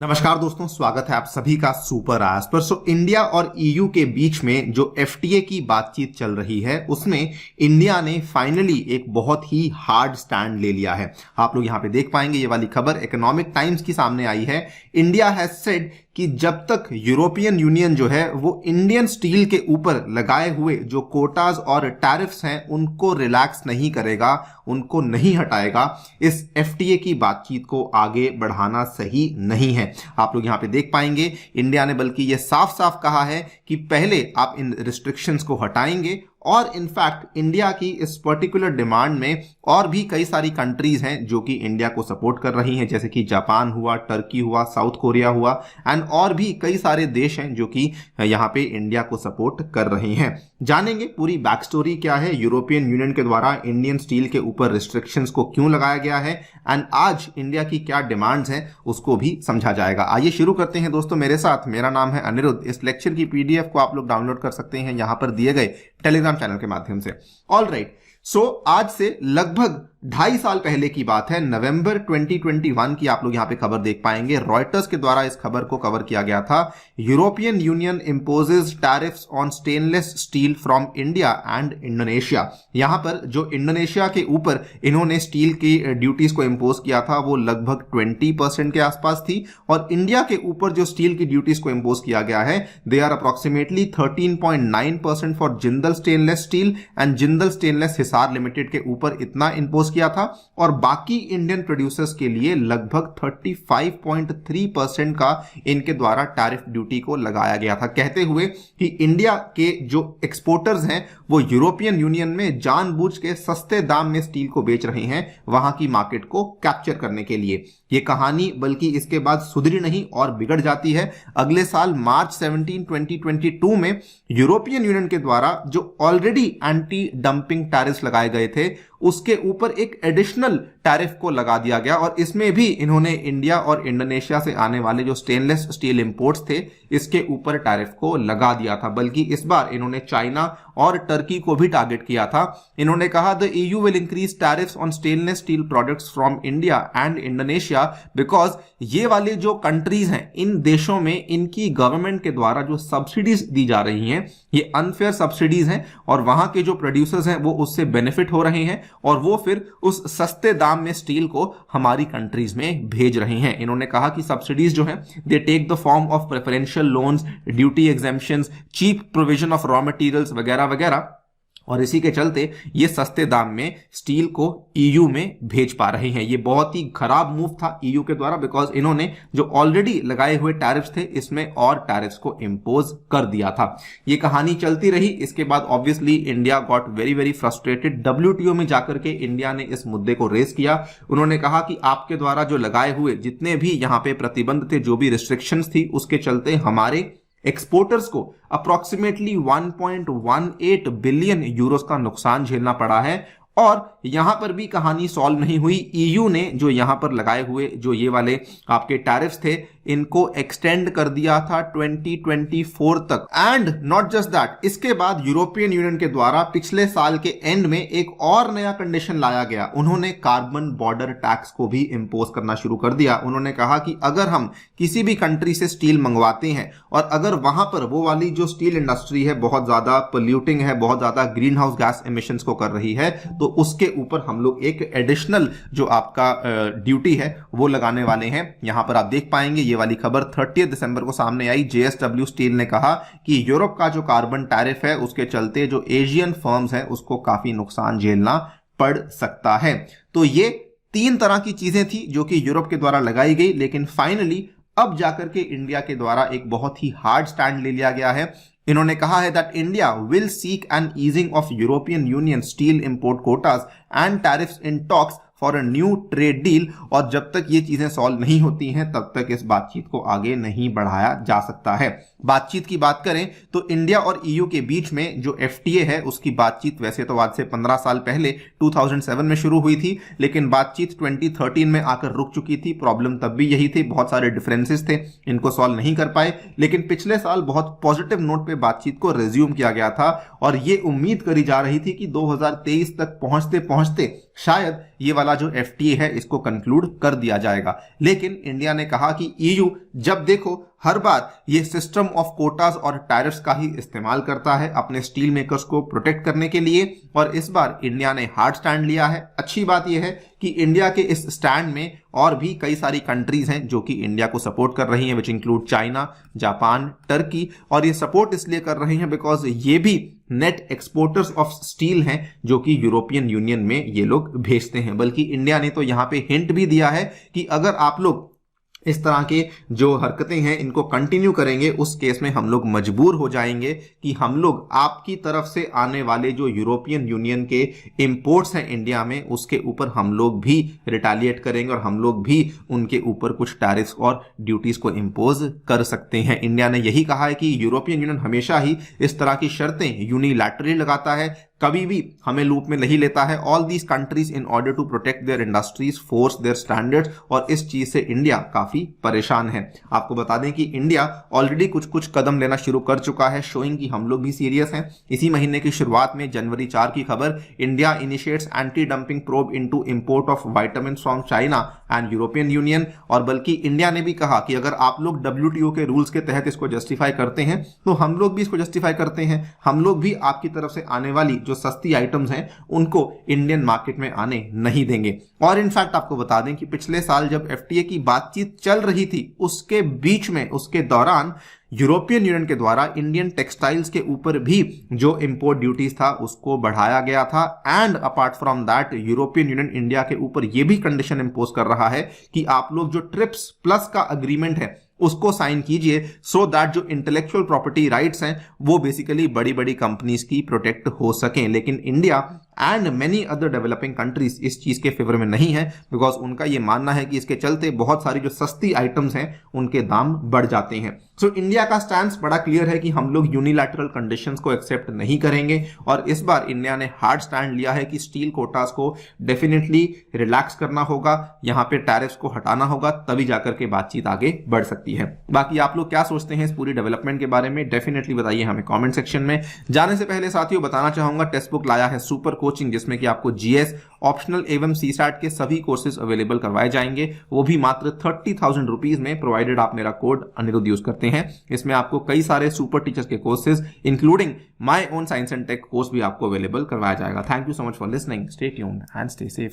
नमस्कार दोस्तों, स्वागत है आप सभी का सुपर आज पर। इंडिया और ईयू के बीच में जो एफटीए की बातचीत चल रही है उसमें इंडिया ने फाइनली एक बहुत ही हार्ड स्टैंड ले लिया है। आप लोग यहाँ पे देख पाएंगे, ये वाली खबर इकोनॉमिक टाइम्स की सामने आई है। इंडिया हैज सेड कि जब तक यूरोपियन यूनियन जो है वो इंडियन स्टील के ऊपर लगाए हुए जो कोटाज और टैरिफ्स हैं उनको रिलैक्स नहीं करेगा, उनको नहीं हटाएगा, इस एफटीए की बातचीत को आगे बढ़ाना सही नहीं है। आप लोग यहां पे देख पाएंगे, इंडिया ने बल्कि ये साफ साफ कहा है कि पहले आप इन रिस्ट्रिक्शंस को हटाएंगे और इनफैक्ट इंडिया की इस पर्टिकुलर डिमांड में और भी कई सारी कंट्रीज हैं जो कि इंडिया को सपोर्ट कर रही हैं, जैसे कि जापान हुआ, टर्की हुआ, साउथ कोरिया हुआ एंड और भी कई सारे देश हैं जो कि यहां पे इंडिया को सपोर्ट कर रहे हैं। जानेंगे पूरी बैक स्टोरी क्या है, यूरोपियन यूनियन के द्वारा इंडियन स्टील के ऊपर रिस्ट्रिक्शंस को क्यों लगाया गया है एंड आज इंडिया की क्या डिमांड्स हैं उसको भी समझा जाएगा। आइए शुरू करते हैं दोस्तों मेरे साथ। मेरा नाम है अनिरुद्ध। इस लेक्चर की पीडीएफ को आप लोग डाउनलोड कर सकते हैं यहां पर दिए गए टेलीग्राम चैनल के माध्यम से। ऑल राइट, सो आज से लगभग 2.5 साल पहले की बात है, नवंबर 2021 की आप लोग यहां पे खबर देख पाएंगे। रॉयटर्स के द्वारा इस खबर को कवर किया गया था। European union imposes tariffs on stainless steel from India and Indonesia. यहां पर जो इंडोनेशिया के ऊपर इन्होंने स्टील की ड्यूटीज को इंपोज किया था वो लगभग 20% के आसपास थी, और इंडिया के ऊपर जो स्टील की ड्यूटीज को इंपोज किया गया है they are approximately 13.9% for Jindal stainless steel and Jindal stainless Hisar limited के ऊपर इतना इंपोज किया था, और बाकी इंडियन प्रोड्यूसर्स के लिए लगभग 35.3% का इनके द्वारा टैरिफ ड्यूटी को लगाया गया था, कहते हुए कि इंडिया के जो एक्सपोर्टर्स हैं वो यूरोपियन यूनियन में जानबूझ के सस्ते दाम में स्टील को बेच रहे हैं वहां की मार्केट को कैप्चर करने के लिए। ये कहानी बल्कि इसके बाद सुधरी नहीं और बिगड़ जाती है। अगले साल मार्च 17, 2022 में यूरोपियन यूनियन के द्वारा जो ऑलरेडी एंटी डंपिंग टैरिफ लगाए गए थे उसके ऊपर एक एडिशनल टैरिफ को लगा दिया गया, और इसमें भी इन्होंने इंडिया और इंडोनेशिया से आने वाले जो स्टेनलेस स्टील इंपोर्ट्स थे इसके ऊपर टैरिफ को लगा दिया था। बल्कि इस बार इन्होंने चाइना और टर्की को भी टारगेट किया था। इन्होंने कहा the EU will increase tariffs on stainless steel products from India and Indonesia because ये वाले जो कंट्रीज हैं इन देशों में इनकी गवर्नमेंट के द्वारा जो सब्सिडीज दी जा रही हैं ये अनफेयर सब्सिडीज हैं, और वहां के जो प्रोड्यूसर्स हैं वो उससे बेनिफिट हो रहे हैं और वो फिर उस सस्ते दाम में स्टील को हमारी कंट्रीज में भेज रहे हैं। इन्होंने कहा कि सब्सिडीज जो हैं they take the form of preferential loans, duty exemptions, cheap provision of raw materials वगैरह वगैरह, और इसी के चलते ये सस्ते दाम में स्टील को ईयू में भेज पा रहे हैं। ये बहुत ही खराब मूव था ईयू के द्वारा, बिकॉज इन्होंने जो ऑलरेडी लगाए हुए टैरिफ्स थे इसमें और टैरिफ्स को इंपोज कर दिया था। ये कहानी चलती रही। इसके बाद obviously India got very very frustrated. WTO में जाकर के इंडिया ने इस मुद्दे को रेज किया। उन्होंने कहा कि आपके द्वारा जो लगाए हुए जितने भी यहां पे प्रतिबंध थे, जो भी रिस्ट्रिक्शंस थी, उसके चलते हमारे एक्सपोर्टर्स को अप्रोक्सीमेटली 1.18 बिलियन यूरोस का नुकसान झेलना पड़ा है। और यहां पर भी कहानी सॉल्व नहीं हुई। ईयू ने जो यहां पर लगाए हुए जो ये वाले आपके टैरिफ्स थे इनको एक्सटेंड कर दिया था 2024 तक। एंड नॉट जस्ट दैट, इसके बाद यूरोपियन यूनियन के द्वारा पिछले साल के एंड में एक और नया कंडीशन लाया गया। उन्होंने कार्बन बॉर्डर टैक्स को भी इंपोज करना शुरू कर दिया। उन्होंने कहा कि अगर हम किसी भी कंट्री से स्टील मंगवाते हैं और अगर वहां पर वो वाली जो स्टील इंडस्ट्री है बहुत ज्यादा पोल्यूटिंग है, बहुत ज्यादा ग्रीन हाउस गैस एमिशंस को कर रही है, तो उसके ऊपर हम लोग एक एडिशनल जो आपका ड्यूटी है वो लगाने वाले हैं। यहां पर आप देख पाएंगे ये वाली खबर 30 दिसंबर को सामने आई। जेएसडब्ल्यू स्टील ने कहा कि यूरोप का जो कार्बन टैरिफ है उसके चलते जो एशियन फर्म्स हैं उसको काफी नुकसान झेलना पड़ सकता है। तो ये 3 तरह की चीजें थी जो कि यूरोप के द्वारा लगाई गई, लेकिन फाइनली अब जाकर के इंडिया के द्वारा एक बहुत ही हार्ड स्टैंड ले लिया गया है। इन्होंने कहा है that India will seek an easing of European Union steel import quotas and tariffs in talks for a new trade deal, और जब तक ये चीजें सॉल्व नहीं होती हैं तब तक इस बातचीत को आगे नहीं बढ़ाया जा सकता है। बातचीत की बात करें तो इंडिया और ईयू के बीच में जो एफटीए है उसकी बातचीत वैसे तो आज से 15 साल पहले 2007 में शुरू हुई थी, लेकिन बातचीत 2013 में आकर रुक चुकी थी। प्रॉब्लम तब भी यही थी, बहुत सारे डिफरेंसेस थे, इनको सॉल्व नहीं कर पाए। लेकिन पिछले साल बहुत पॉजिटिव नोट पे बातचीत को रिज्यूम किया गया था और ये उम्मीद करी जा रही थी कि 2023 तक पहुंचते पहुंचते शायद ये वाला जो FTA है इसको कंक्लूड कर दिया जाएगा। लेकिन इंडिया ने कहा कि EU जब देखो हर बार ये सिस्टम ऑफ कोटास और टैरिफ्स का ही इस्तेमाल करता है अपने स्टील मेकर्स को प्रोटेक्ट करने के लिए, और इस बार इंडिया ने हार्ड स्टैंड लिया है। अच्छी बात यह है कि इंडिया के इस स्टैंड में और भी कई सारी कंट्रीज हैं जो कि इंडिया को सपोर्ट कर रही हैं, which include China, Japan, Turkey. और ये सपोर्ट इसलिए कर रही हैं बिकॉज ये भी नेट एक्सपोर्टर्स ऑफ स्टील हैं जो कि यूरोपियन यूनियन में ये लोग भेजते हैं। बल्कि इंडिया ने तो यहां पे हिंट भी दिया है कि अगर आप लोग इस तरह के जो हरकतें हैं इनको कंटिन्यू करेंगे, उस केस में हम लोग मजबूर हो जाएंगे कि हम लोग आपकी तरफ से आने वाले जो यूरोपियन यूनियन के इंपोर्ट्स हैं इंडिया में, उसके ऊपर हम लोग भी रिटेलिएट करेंगे और हम लोग भी उनके ऊपर कुछ टैरिफ्स और ड्यूटीज को इंपोज कर सकते हैं। इंडिया ने यही कहा है कि यूरोपियन यूनियन हमेशा ही इस तरह की शर्तें यूनिलैटरली लगाता है, कभी भी हमें लूप में नहीं लेता है। All these countries in order to protect their industries force their standards, और इस चीज से इंडिया काफी परेशान है। आपको बता दें कि इंडिया ऑलरेडी कुछ कुछ कदम लेना शुरू कर चुका है, शोइंग कि हम लोग भी सीरियस हैं। इसी महीने की शुरुआत में जनवरी 4 की खबर, India initiates anti dumping probe into import of vitamin from China and European union. और बल्कि इंडिया ने भी कहा कि अगर आप लोग WTO के रूल्स के तहत इसको जस्टिफाई करते हैं तो हम लोग भी इसको जस्टिफाई करते हैं, हम लोग भी आपकी तरफ से आने वाली जो सस्ती आइटम्स हैं उनको इंडियन मार्केट में आने नहीं देंगे। और इनफैक्ट आपको बता दें कि पिछले साल जब FTA की बातचीत चल रही थी, उसके बीच में, उसके दौरान यूरोपियन यूनियन के द्वारा इंडियन टेक्सटाइल्स के ऊपर भी जो इंपोर्ट ड्यूटीज था उसको बढ़ाया गया था। And apart from that European union India के ऊपर यह भी कंडीशन इंपोज कर रहा है कि आप लोग जो ट्रिप्स प्लस का अग्रीमेंट है उसको साइन कीजिए, सो दैट जो इंटेलेक्चुअल प्रॉपर्टी राइट्स हैं वो बेसिकली बड़ी बड़ी कंपनीज की प्रोटेक्ट हो सकें। लेकिन India and many other developing countries इस चीज के फेवर में नहीं है, बिकॉज उनका ये मानना है कि इसके चलते बहुत सारी जो सस्ती आइटम्स हैं उनके दाम बढ़ जाते हैं। सो इंडिया का स्टैंड बड़ा क्लियर है कि हम लोग यूनिलैटरल कंडीशंस को एक्सेप्ट नहीं करेंगे, और इस बार इंडिया ने हार्ड स्टैंड लिया है कि स्टील कोटास को डेफिनेटली रिलैक्स करना होगा, यहां पे टैरिफ्स को हटाना होगा, तभी जाकर के बातचीत आगे बढ़ सकती है। बाकी आप लोग क्या सोचते हैं इस पूरी डेवलपमेंट के बारे में, डेफिनेटली बताइए हमें कमेंट सेक्शन में। जाने से पहले साथियों बताना चाहूंगा, टेक्स्ट बुक लाया है सुपर कोचिंग, जिसमें कि आपको GS ऑप्शनल एवं CSAT के सभी कोर्सेज अवेलेबल करवाए जाएंगे, वो भी मात्र 30,000 रुपीज में, प्रोवाइडेड आप मेरा कोड अनिरुद्ध यूज करते हैं। इसमें आपको कई सारे सुपर टीचर्स के courses including my own science and tech course भी आपको अवेलेबल करवाया जाएगा। Thank you so much for listening, stay tuned and stay safe.